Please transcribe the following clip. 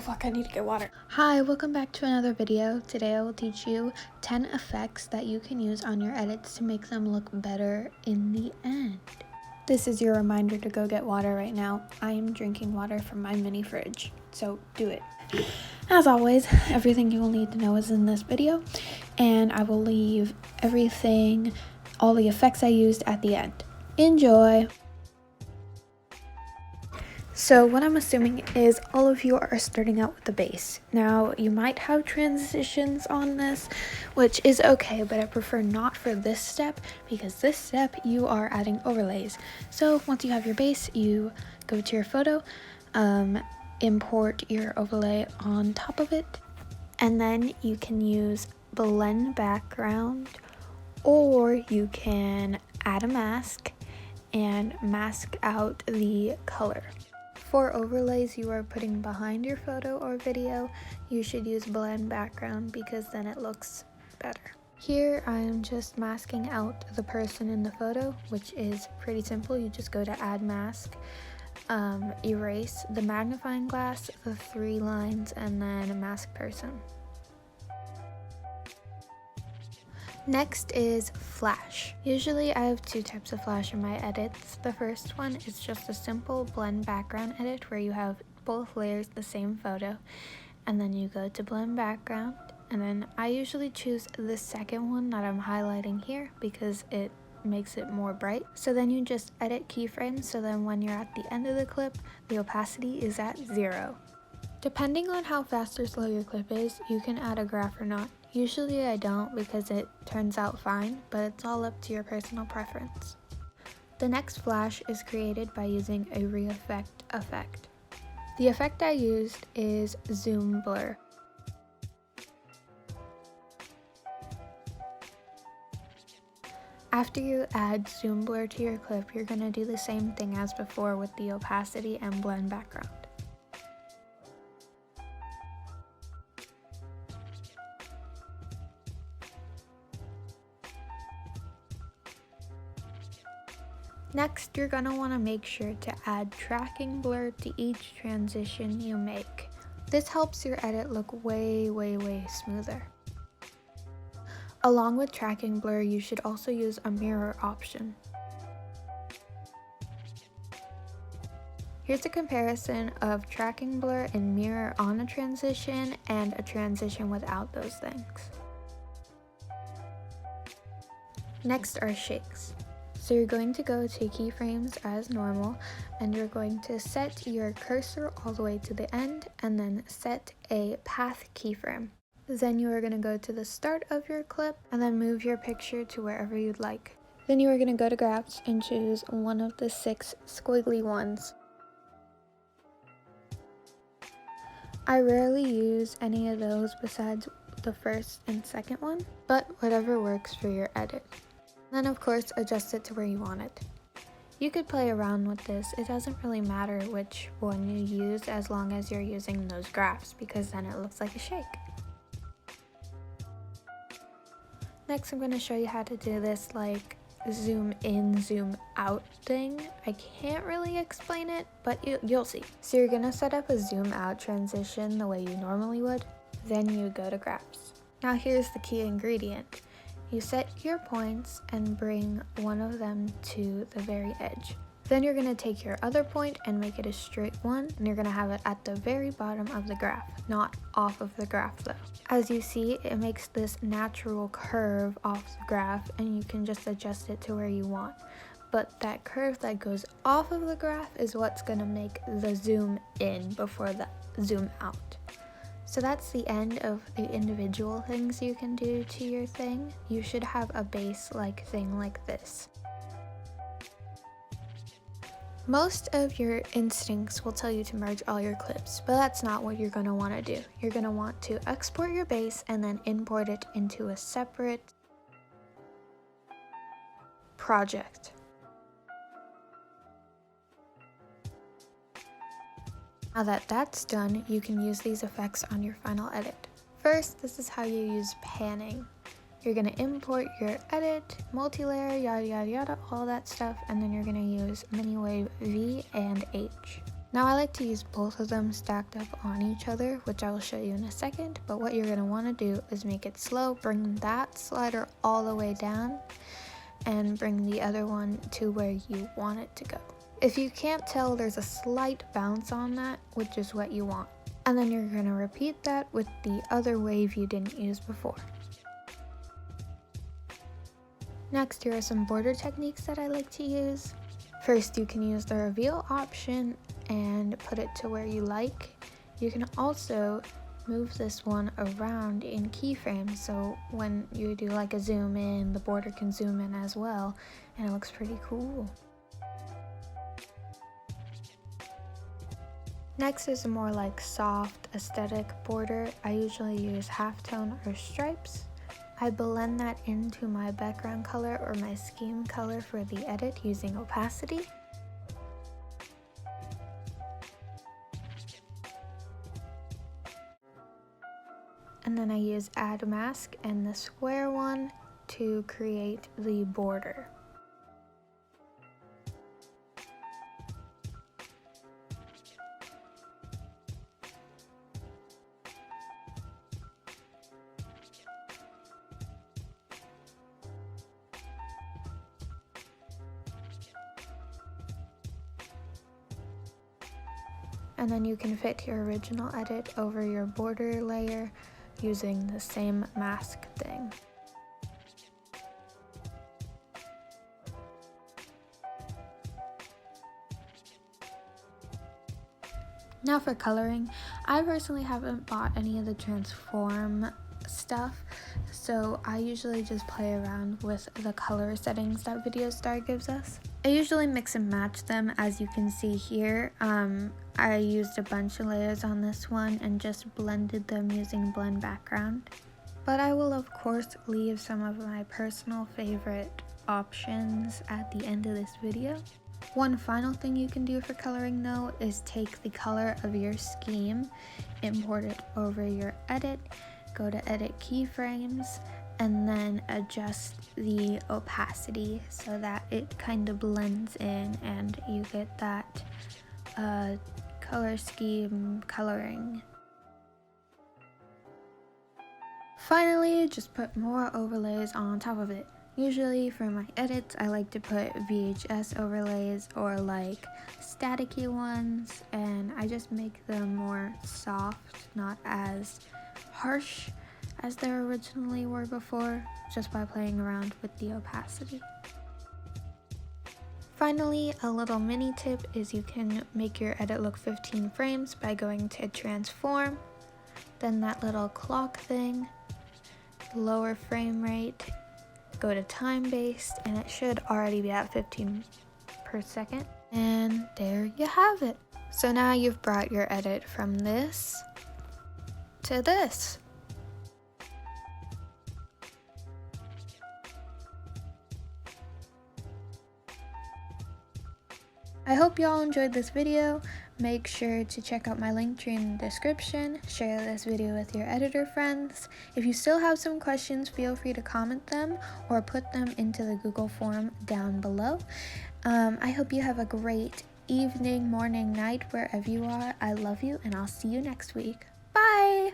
fuck, I need to get water. Hi, welcome back to another video. Today I will teach you 10 effects that you can use on your edits to make them look better in the end. This is your reminder to go get water right now. I am drinking water from my mini fridge, so do it. As always, everything you will need to know is in this video, and I will leave everything, all the effects I used at the end. Enjoy! So what I'm assuming is all of you are starting out with the base. Now you might have transitions on this, which is okay, but I prefer not for this step because this step you are adding overlays. So once you have your base, you go to your photo, import your overlay on top of it, and then you can use blend background, or you can add a mask and mask out the color. For overlays you are putting behind your photo or video, you should use blend background because then it looks better. Here I am just masking out the person in the photo, which is pretty simple. You just go to add mask, erase the magnifying glass, the 3 lines, and then a mask person. Next is flash. Usually I have 2 types of flash in my edits. The first one is just a simple blend background edit where you have both layers the same photo, and then you go to blend background, and then I usually choose the second one that I'm highlighting here because it makes it more bright. So then you just edit keyframes, so then when you're at the end of the clip, the opacity is at 0. Depending on how fast or slow your clip is, you can add a graph or not. Usually I don't because it turns out fine, but it's all up to your personal preference. The next flash is created by using a re-effect effect. The effect I used is zoom blur. After you add zoom blur to your clip, you're going to do the same thing as before with the opacity and blend background. Next, you're going to want to make sure to add tracking blur to each transition you make. This helps your edit look way smoother. Along with tracking blur, you should also use a mirror option. Here's a comparison of tracking blur and mirror on a transition and a transition without those things. Next are shakes. So you're going to go to keyframes as normal, and you're going to set your cursor all the way to the end and then set a path keyframe. Then you are going to go to the start of your clip and then move your picture to wherever you'd like. Then you are going to go to graphs and choose one of the 6 squiggly ones. I rarely use any of those besides the first and second one, but whatever works for your edit. Then of course adjust it to where you want it. You could play around with this. It doesn't really matter which one you use as long as you're using those graphs, because then it looks like a shake. Next I'm going to show you how to do this like zoom in, zoom out thing. I can't really explain it, but you'll see. So you're going to set up a zoom out transition the way you normally would. Then you go to graphs. Now here's the key ingredient. You set your points and bring one of them to the very edge. Then you're going to take your other point and make it a straight one, and you're going to have it at the very bottom of the graph, not off of the graph though. As you see, it makes this natural curve off the graph, and you can just adjust it to where you want. But that curve that goes off of the graph is what's going to make the zoom in before the zoom out. So that's the end of the individual things you can do to your thing. You should have a base-like thing like this. Most of your instincts will tell you to merge all your clips, but that's not what you're going to want to do. You're going to want to export your base and then import it into a separate project. Now that that's done, you can use these effects on your final edit. First, this is how you use panning. You're going to import your edit, multi-layer, yada yada yada, all that stuff, and then you're going to use mini wave V and H. Now I like to use both of them stacked up on each other, which I will show you in a second, but what you're going to want to do is make it slow, bring that slider all the way down, and bring the other one to where you want it to go. If you can't tell, there's a slight bounce on that, which is what you want. And then you're going to repeat that with the other wave you didn't use before. Next, here are some border techniques that I like to use. First, you can use the reveal option and put it to where you like. You can also move this one around in keyframes, so when you do like a zoom in, the border can zoom in as well, and it looks pretty cool. Next is a more like soft aesthetic border. I usually use halftone or stripes. I blend that into my background color or my scheme color for the edit using opacity. And then I use add mask and the square one to create the border. And then you can fit your original edit over your border layer using the same mask thing. Now for coloring, I personally haven't bought any of the transform stuff, so I usually just play around with the color settings that Videostar gives us. I usually mix and match them, as you can see here. I used a bunch of layers on this one and just blended them using blend background. But I will of course leave some of my personal favorite options at the end of this video. One final thing you can do for coloring though is take the color of your scheme, import it over your edit, go to edit keyframes, and then adjust the opacity so that it kind of blends in and you get that color scheme coloring. Finally, just put more overlays on top of it. Usually for my edits, I like to put VHS overlays or like staticky ones, and I just make them more soft, not as harsh as they originally were before, just by playing around with the opacity. Finally, a little mini tip is you can make your edit look 15 frames by going to transform, then that little clock thing, lower frame rate, go to time based, and it should already be at 15 per second. And there you have it. So now you've brought your edit from this to this. I hope y'all enjoyed this video. Make sure to check out my link tree in the description. Share this video with your editor friends. If you still have some questions, feel free to comment them or put them into the Google form down below. I hope you have a great evening, morning, night, wherever you are. I love you, and I'll see you next week. Bye!